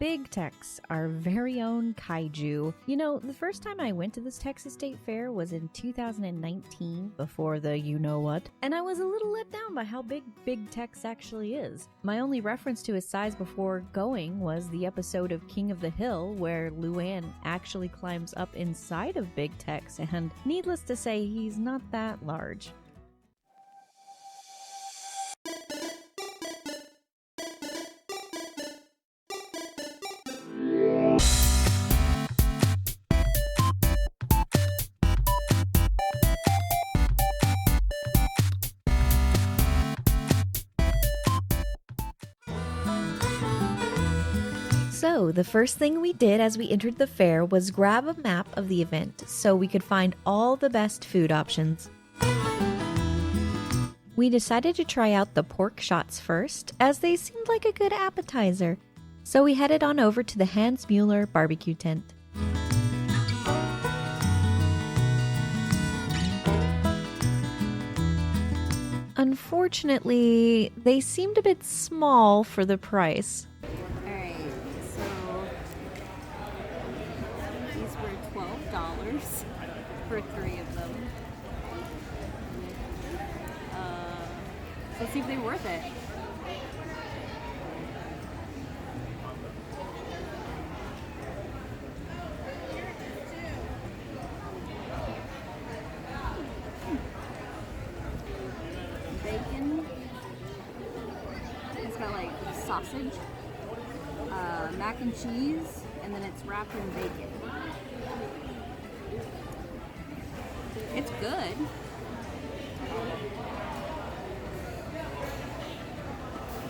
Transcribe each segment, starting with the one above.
Big Tex, our very own kaiju. You know, the first time I went to this Texas State Fair was in 2019, before the you-know-what, and I was a little let down by how big Big Tex actually is. My only reference to his size before going was the episode of King of the Hill, where Luann actually climbs up inside of Big Tex, and needless to say, he's not that large. So, the first thing we did as we entered the fair was grab a map of the event so we could find all the best food options. We decided to try out the pork shots first, as they seemed like a good appetizer, so we headed on over to the Hans Mueller barbecue tent. Unfortunately, they seemed a bit small for the price. For 3 of them. Let's see if they're worth it. Bacon. It's got like sausage, mac and cheese, and then it's wrapped in bacon. It's good.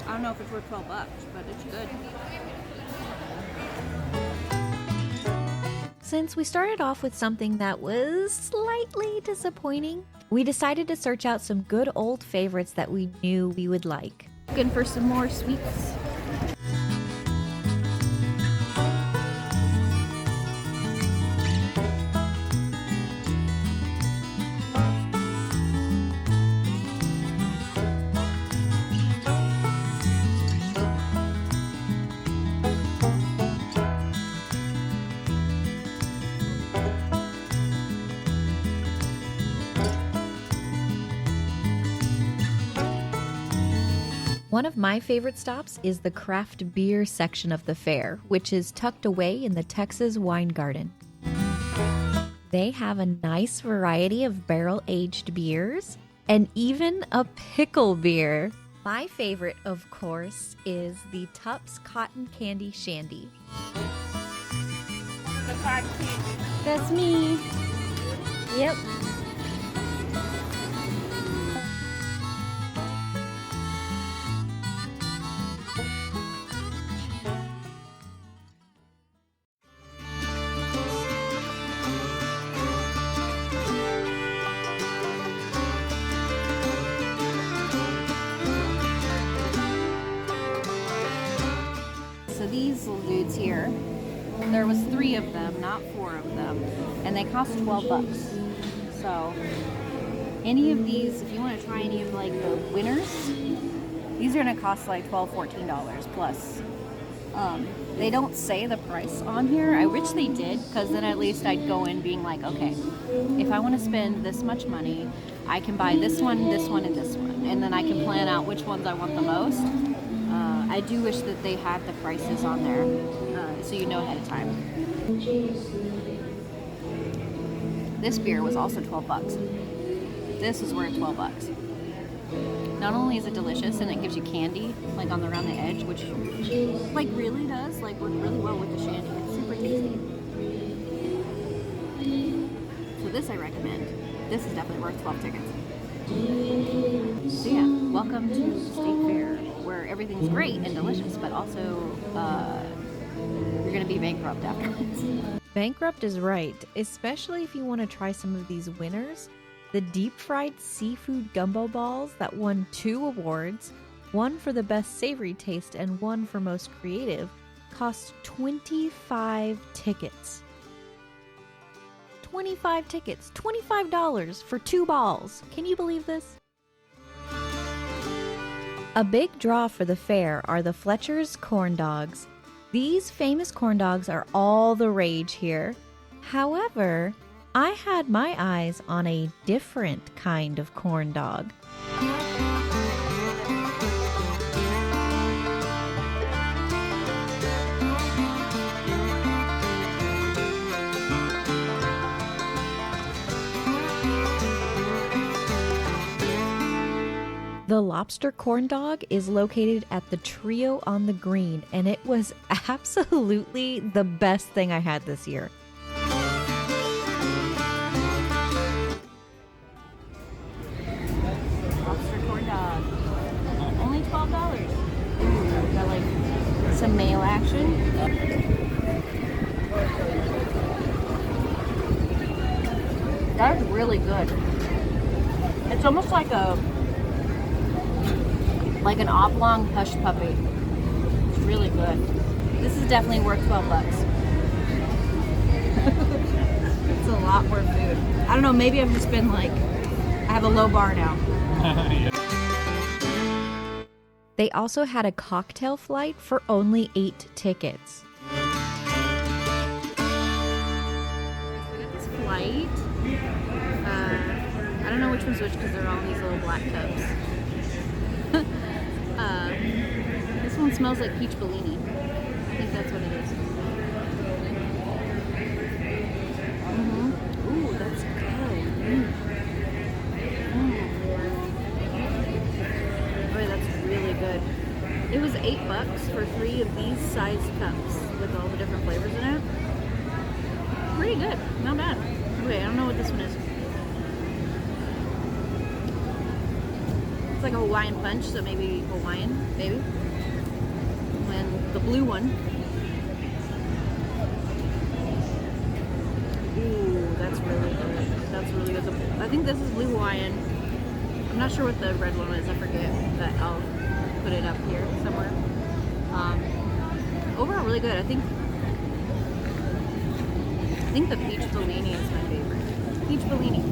I don't know if it's worth $12, but it's good. Since we started off with something that was slightly disappointing, we decided to search out some good old favorites that we knew we would like. Looking for some more sweets. One of my favorite stops is the craft beer section of the fair, which is tucked away in the Texas Wine Garden. They have a nice variety of barrel-aged beers and even a pickle beer. My favorite, of course, is the Tupps Cotton Candy Shandy. The cotton candy. That's me. Yep. So these little dudes here, there was 3 of them, not 4 of them, and they cost $12. So any of these, if you want to try any of like the winners, these are going to cost like $12, $14 plus. They don't say the price on here. I wish they did, because then at least I'd go in being like, okay, if I want to spend this much money, I can buy this one, and this one, and then I can plan out which ones I want the most. I do wish that they had the prices on there, so you know ahead of time. This beer was also $12. This is worth $12. Not only is it delicious and it gives you candy like on around the edge, which like really does like work really well with the shandy. It's super tasty. So this I recommend. This is definitely worth 12 tickets. So yeah, welcome to the State Fair, where everything's great and delicious, but also you're gonna be bankrupt afterwards. Bankrupt is right, especially if you want to try some of these winners. The deep-fried seafood gumbo balls that won 2 awards, one for the best savory taste and one for most creative, cost 25 tickets. 25 tickets, $25 for 2 balls. Can you believe this? A big draw for the fair are the Fletcher's corn dogs. These famous corn dogs are all the rage here. However, I had my eyes on a different kind of corn dog. The Lobster Corn Dog is located at the Trio on the Green, and it was absolutely the best thing I had this year. Lobster Corn Dog. Only $12. Ooh, got like some mayo action. That's really good. It's almost like an oblong hush puppy. It's really good. This is definitely worth 12 bucks. It's a lot more food. I don't know, maybe I've just been like, I have a low bar now. They also had a cocktail flight for only 8 tickets. We got this flight. I don't know which one's which because they're all in these little black cups. This one smells like peach Bellini. I think that's what it is. Ooh, that's good. Boy, that's really good. It was $8 for 3 of these size cups with all the different flavors in it. Pretty good, not bad. Okay, I don't know what this one is. It's like a Hawaiian punch, so maybe Hawaiian, maybe. And the blue one. Ooh, that's really good. That's really good. I think this is blue Hawaiian. I'm not sure what the red one is, I forget, but I'll put it up here somewhere. Overall, really good. I think the peach Bellini is my favorite. Peach Bellini.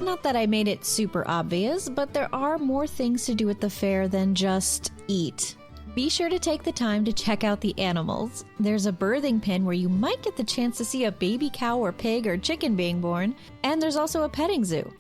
Not that I made it super obvious, but there are more things to do at the fair than just eat. Be sure to take the time to check out the animals. There's a birthing pen where you might get the chance to see a baby cow or pig or chicken being born, and there's also a petting zoo.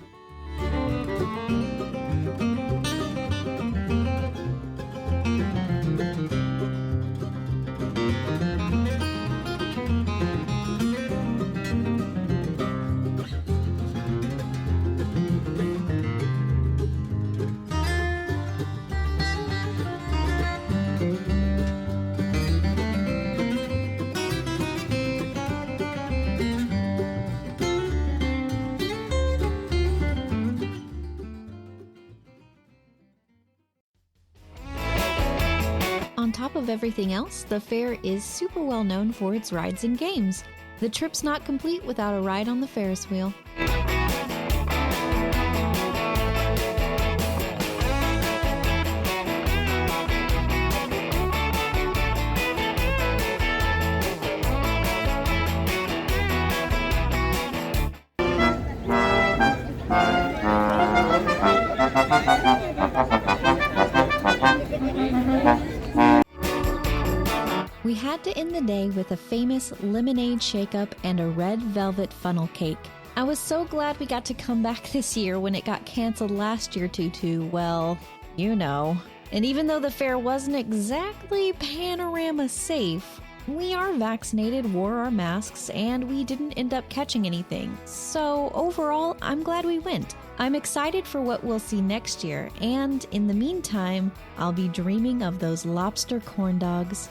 On top of everything else, the fair is super well known for its rides and games. The trip's not complete without a ride on the Ferris wheel. We had to end the day with a famous lemonade shake-up and a red velvet funnel cake. I was so glad we got to come back this year when it got canceled last year due to, well, you know. And even though the fair wasn't exactly panorama safe, we are vaccinated, wore our masks, and we didn't end up catching anything. So overall, I'm glad we went. I'm excited for what we'll see next year, and in the meantime, I'll be dreaming of those lobster corn dogs.